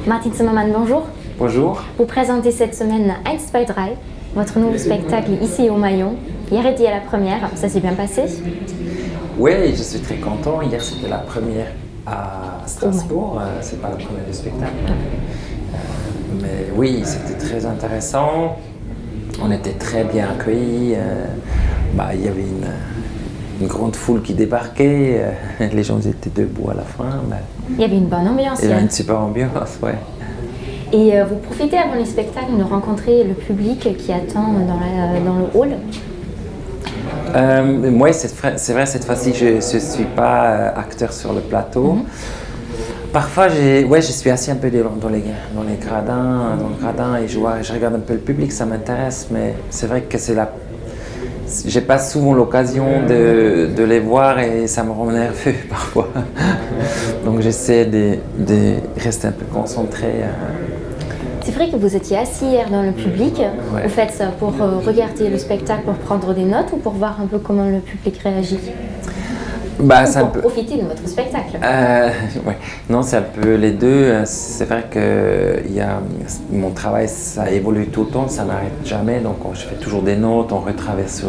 Martin Zimmermann, bonjour. Bonjour. Vous présentez cette semaine 1, 2, 3, votre nouveau spectacle ici au Maillon. Hier était à la première, ça s'est bien passé? Oui, je suis très content. Hier c'était la première à Strasbourg, c'est pas la première du spectacle. Mais oui, c'était très intéressant. On était très bien accueillis. Il y avait une grande foule qui débarquait. Les gens étaient debout à la fin. Il y avait une bonne ambiance. Il y avait une super ambiance, ouais. Et vous profitez avant les spectacles de rencontrer le public qui attend dans le hall? Moi, c'est vrai, cette fois-ci, je ne suis pas acteur sur le plateau. Parfois, je suis assis un peu dans les gradins et je regarde un peu le public, ça m'intéresse, mais c'est vrai que j'ai pas souvent l'occasion de les voir et ça me rend nerveux parfois. Donc j'essaie de rester un peu concentré. C'est vrai que vous étiez assis hier dans le public. Ouais. Vous faites ça pour regarder le spectacle, pour prendre des notes ou pour voir un peu comment le public réagit? Pour profiter de votre spectacle? Ouais. Non, c'est un peu les deux. C'est vrai que mon travail, ça évolue tout le temps, ça n'arrête jamais. Donc je fais toujours des notes, on retraverse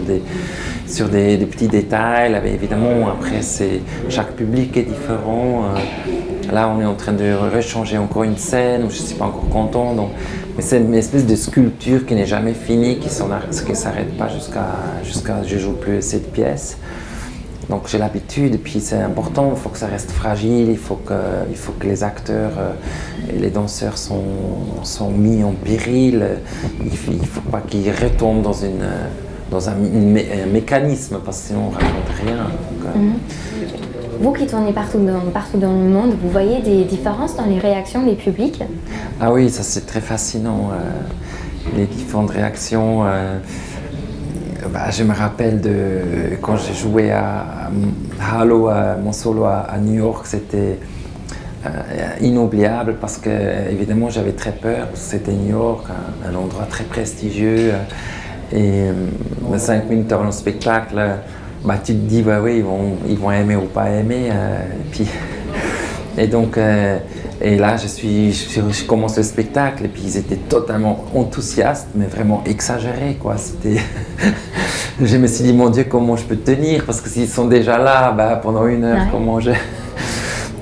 sur des petits détails. Évidemment, après, chaque public est différent. Là, on est en train de rechanger encore une scène où je ne suis pas encore content. Mais c'est une espèce de sculpture qui n'est jamais finie, qui ne s'arrête pas jusqu'à je joue plus cette pièce. Donc j'ai l'habitude, et puis c'est important, il faut que ça reste fragile, il faut que les acteurs et les danseurs sont mis en péril, il ne faut pas qu'ils retombent dans un mécanisme, parce que sinon on ne raconte rien. Vous qui tournez partout dans le monde, vous voyez des différences dans les réactions des publics? Ah oui, ça c'est très fascinant, les différentes réactions. Je me rappelle de quand j'ai joué à Halo, mon solo à New York, c'était inoubliable parce que évidemment j'avais très peur, parce que c'était New York, un endroit très prestigieux, et 5 minutes avant le spectacle, tu te dis oui, ils vont aimer ou pas aimer, et là je commence le spectacle et puis ils étaient totalement enthousiastes, mais vraiment exagérés quoi. Je me suis dit mon Dieu, comment je peux tenir, parce que s'ils sont déjà là pendant 1 heure, comment je...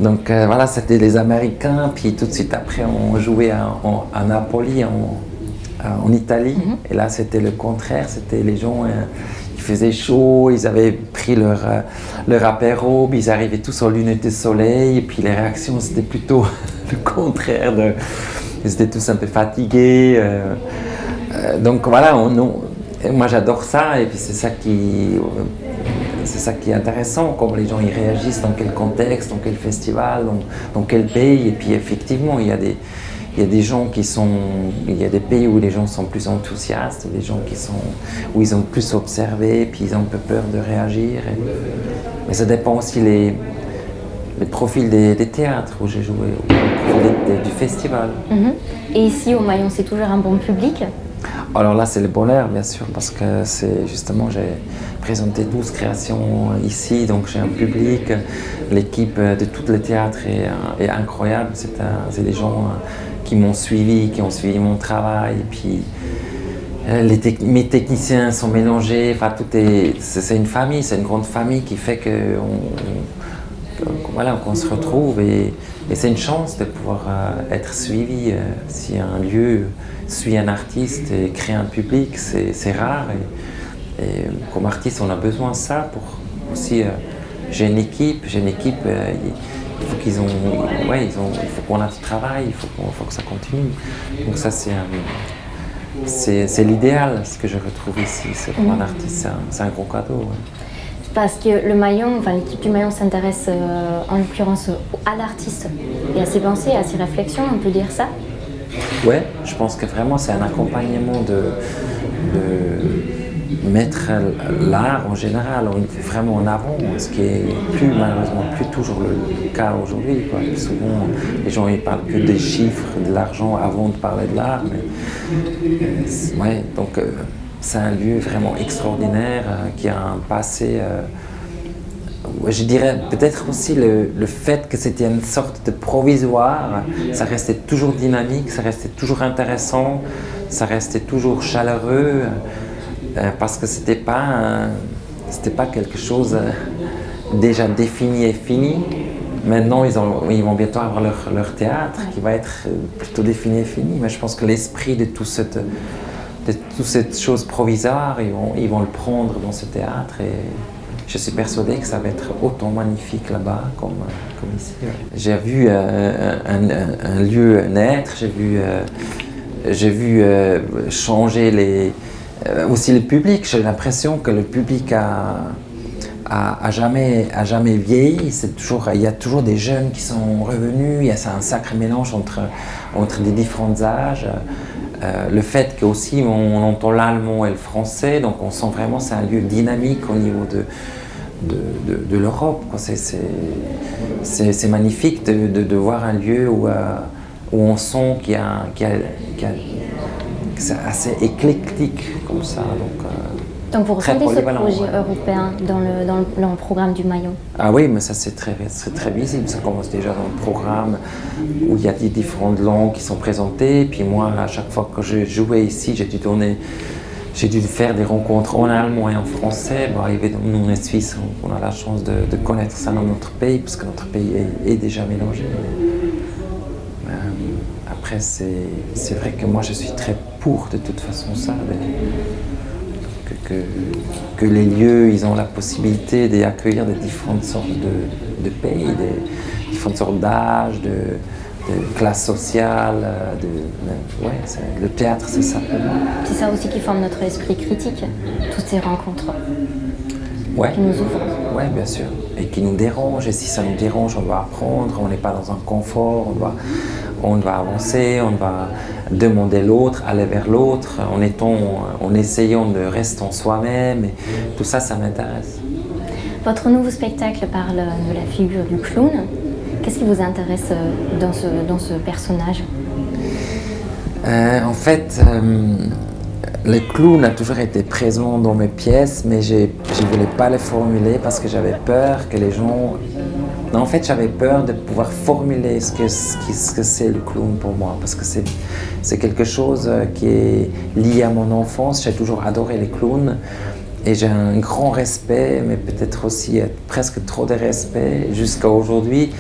Donc voilà, c'était les Américains, puis tout de suite après on jouait à Napoli en Italie, et là c'était le contraire, c'était les gens... Il faisait chaud, ils avaient pris leur apéro, ils arrivaient tous en lunettes de soleil, et puis les réactions c'était plutôt le contraire, ils étaient tous un peu fatigués. Donc voilà, moi j'adore ça, et puis c'est ça qui est intéressant, comment les gens y réagissent, dans quel contexte, dans quel festival, dans quel pays, et puis effectivement il y a des pays où les gens sont plus enthousiastes, des gens où ils ont plus observé, puis ils ont un peu peur de réagir. Mais ça dépend aussi les profils des théâtres où j'ai joué, du festival. Et ici au Maillon, c'est toujours un bon public? Alors là, c'est le bonheur, bien sûr, parce que j'ai présenté 12 créations ici, donc j'ai un public. L'équipe de tous les théâtres est incroyable. C'est des gens qui m'ont suivi, qui ont suivi mon travail. Et puis, mes techniciens sont mélangés. Enfin, c'est une famille, c'est une grande famille qui fait qu'on se retrouve. Et c'est une chance de pouvoir être suivi. Si un lieu suit un artiste et crée un public, c'est rare. Et comme artiste, on a besoin de ça pour aussi. J'ai une équipe. Il faut il faut qu'on a du travail, il faut que ça continue. Donc ça, c'est l'idéal, ce que je retrouve ici. C'est pour un artiste, c'est un gros cadeau. Ouais. Parce que l'équipe du Maillon s'intéresse en l'occurrence à l'artiste et à ses pensées, à ses réflexions, on peut dire ça? Oui, je pense que vraiment c'est un accompagnement de mettre l'art en général vraiment en avant, ce qui est malheureusement plus toujours le cas aujourd'hui. Souvent, les gens ils parlent que des chiffres, de l'argent avant de parler de l'art. C'est un lieu vraiment extraordinaire qui a un passé je dirais peut-être aussi le fait que c'était une sorte de provisoire, ça restait toujours dynamique, ça restait toujours intéressant, ça restait toujours chaleureux, parce que c'était pas quelque chose déjà défini et fini. Maintenant, ils vont bientôt avoir leur théâtre qui va être plutôt défini et fini, mais je pense que l'esprit de toute cette chose provisoire, ils vont le prendre dans ce théâtre et je suis persuadé que ça va être autant magnifique là-bas comme ici. J'ai vu un lieu naître, j'ai vu changer aussi le public. J'ai l'impression que le public a jamais vieilli. Il y a toujours des jeunes qui sont revenus. C'est un sacré mélange entre des différents âges. Le fait qu'aussi on entend l'allemand et le français, donc on sent vraiment que c'est un lieu dynamique au niveau de l'Europe. C'est magnifique de voir un lieu où on sent que c'est assez éclectique comme ça. Donc vous ressentez ce projet européen dans le programme du Maillon? Ah oui, mais ça c'est très visible. Ça commence déjà dans le programme où il y a des différentes langues qui sont présentées. Puis moi, à chaque fois que je jouais ici, j'ai dû faire des rencontres en allemand et en français. Nous, on est suisses, on a la chance de connaître ça dans notre pays, parce que notre pays est déjà mélangé. Après, c'est vrai que moi, je suis très pour de toute façon ça. Que les lieux, ils ont la possibilité d'accueillir des différentes sortes de pays, des différentes sortes d'âge, de classe sociale. Le théâtre, c'est ça pour moi. C'est ça aussi qui forme notre esprit critique, toutes ces rencontres qui nous ouvrent. Oui, bien sûr, et qui nous dérangent. Et si ça nous dérange, on doit apprendre, on n'est pas dans un confort, on doit avancer, on va demander l'autre, aller vers l'autre, en essayant de rester en soi-même. Et tout ça, ça m'intéresse. Votre nouveau spectacle parle de la figure du clown. Qu'est-ce qui vous intéresse dans ce personnage? En fait, le clown a toujours été présent dans mes pièces, mais je ne voulais pas le formuler parce que j'avais peur que les gens... En fait, j'avais peur de pouvoir formuler ce que c'est le clown pour moi, parce que c'est quelque chose qui est lié à mon enfance. J'ai toujours adoré les clowns et j'ai un grand respect, mais peut-être aussi presque trop de respect jusqu'à aujourd'hui,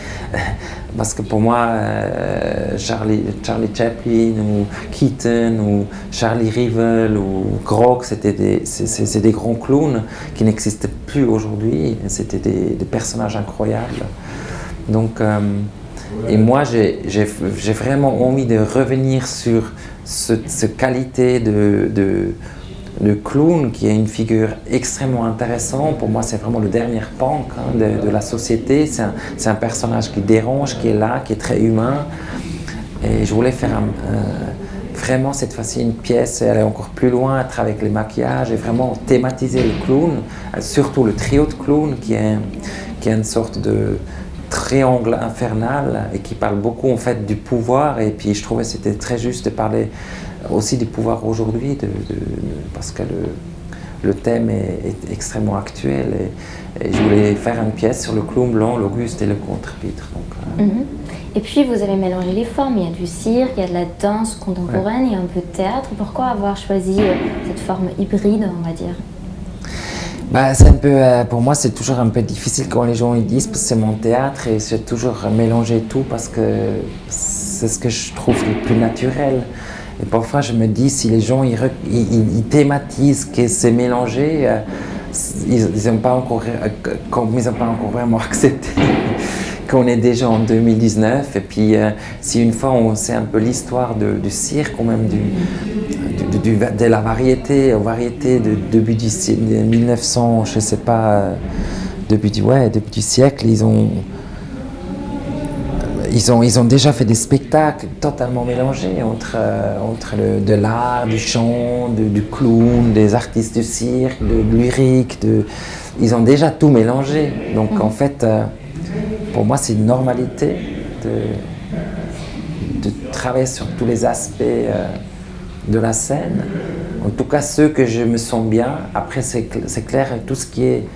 parce que pour moi, Charlie Chaplin ou Keaton ou Charlie Rivel ou Grog, c'est des grands clowns qui n'existent plus aujourd'hui. C'était des personnages incroyables. Donc, et moi, j'ai vraiment envie de revenir sur cette qualité de clown qui est une figure extrêmement intéressante. Pour moi, c'est vraiment le dernier punk de la société. C'est un personnage qui dérange, qui est là, qui est très humain. Et je voulais faire vraiment cette fois-ci une pièce et aller encore plus loin, être avec les maquillages et vraiment thématiser le clown, surtout le trio de clowns qui est une sorte de triangle infernal et qui parle beaucoup en fait du pouvoir. Et puis je trouvais que c'était très juste de parler aussi du pouvoir aujourd'hui, parce que le thème est extrêmement actuel et je voulais faire une pièce sur le clown blanc, l'Auguste et le contre-pitre. Et puis vous avez mélangé les formes, il y a du cirque, il y a de la danse contemporaine, il y a un peu de théâtre. Pourquoi avoir choisi cette forme hybride, on va dire? C'est un peu, pour moi, c'est toujours un peu difficile quand les gens ils disent que c'est mon théâtre et j'ai toujours mélangé tout parce que c'est ce que je trouve le plus naturel. Et parfois, je me dis, si les gens ils thématisent que c'est mélangé, ils n'ont pas encore vraiment accepté qu'on est déjà en 2019. Et puis, si une fois on sait un peu l'histoire du cirque, quand même, de la variété de début du 1900, je sais pas, début du siècle, ils ont déjà fait des spectacles totalement mélangés entre de l'art, du chant, du clown, des artistes du cirque, de lyrique. Ils ont déjà tout mélangé. Donc en fait, pour moi, c'est une normalité de travailler sur tous les aspects de la scène. En tout cas, ceux que je me sens bien. Après, c'est clair, tout ce qui est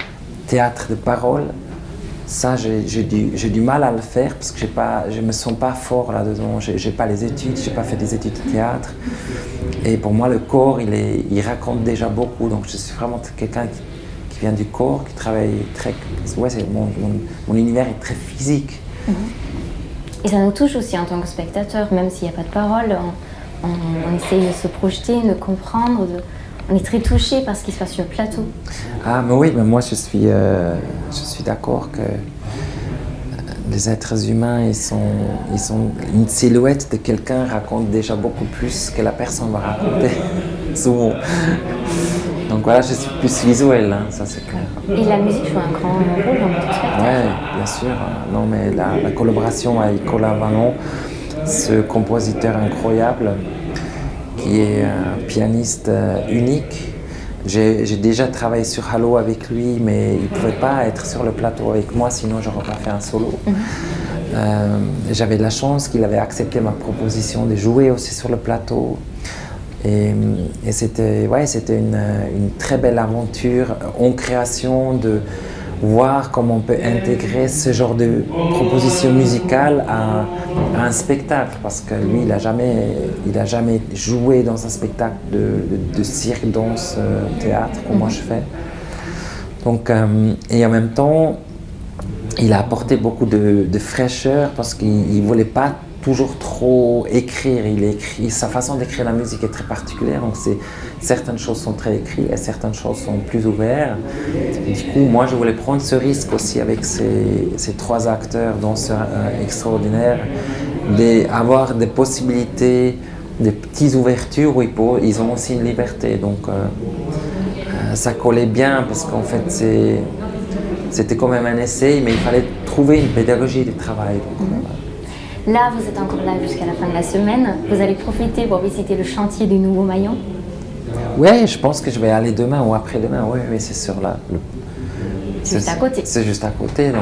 théâtre de parole, Ça, j'ai du mal à le faire parce que je me sens pas fort là-dedans. J'ai pas les études, j'ai pas fait des études de théâtre. Et pour moi, le corps, il raconte déjà beaucoup. Donc, je suis vraiment quelqu'un qui vient du corps, qui travaille très... Ouais, mon univers est très physique. Et ça nous touche aussi en tant que spectateur, même s'il n'y a pas de parole. On essaye de se projeter, de comprendre. On est très touché par ce qui se passe sur le plateau. Ah, mais oui, mais moi, je suis d'accord que les êtres humains, ils sont une silhouette de quelqu'un raconte déjà beaucoup plus que la personne va raconter, souvent. Donc voilà, je suis plus visuel, hein, ça c'est clair. Et la musique joue un grand rôle dans votre spectacle. Oui, bien sûr. Non, mais la collaboration avec Colin Vallon, ce compositeur incroyable, qui est un pianiste unique. J'ai déjà travaillé sur Halo avec lui, mais il ne pouvait pas être sur le plateau avec moi, sinon je n'aurais pas fait un solo. J'avais de la chance qu'il avait accepté ma proposition de jouer aussi sur le plateau. Et c'était une très belle aventure en création de voir comment on peut intégrer ce genre de proposition musicale à un spectacle, parce que lui, il a jamais joué dans un spectacle de cirque, danse, théâtre, comme moi je fais. Donc, et en même temps, il a apporté beaucoup de fraîcheur, parce qu'il ne voulait pas toujours trop écrire. Sa façon d'écrire la musique est très particulière, donc certaines choses sont très écrites et certaines choses sont plus ouvertes. Du coup, moi, je voulais prendre ce risque aussi avec ces trois acteurs danseurs extraordinaires, d'avoir des possibilités, des petites ouvertures où ils ont aussi une liberté. Donc, ça collait bien parce qu'en fait, c'était quand même un essai, mais il fallait trouver une pédagogie du travail. Donc, Là, vous êtes encore là jusqu'à la fin de la semaine. Vous allez profiter pour visiter le chantier du Nouveau Maillon. Oui, je pense que je vais aller demain ou après-demain. Oui, c'est sûr. Là. C'est juste à côté. C'est juste à côté. Donc,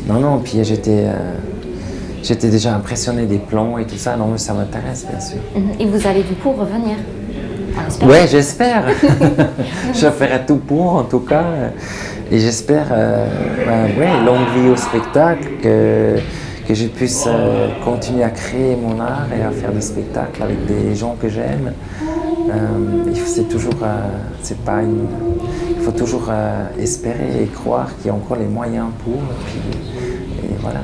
non. Puis j'étais déjà impressionné des plans et tout ça. Non, mais ça m'intéresse, bien sûr. Et vous allez du coup revenir. Oui, j'espère. Je ferai tout pour, en tout cas. Et j'espère, longue vie au spectacle, que je puisse continuer à créer mon art et à faire des spectacles avec des gens que j'aime. Il faut toujours espérer et croire qu'il y a encore les moyens pour. Et voilà.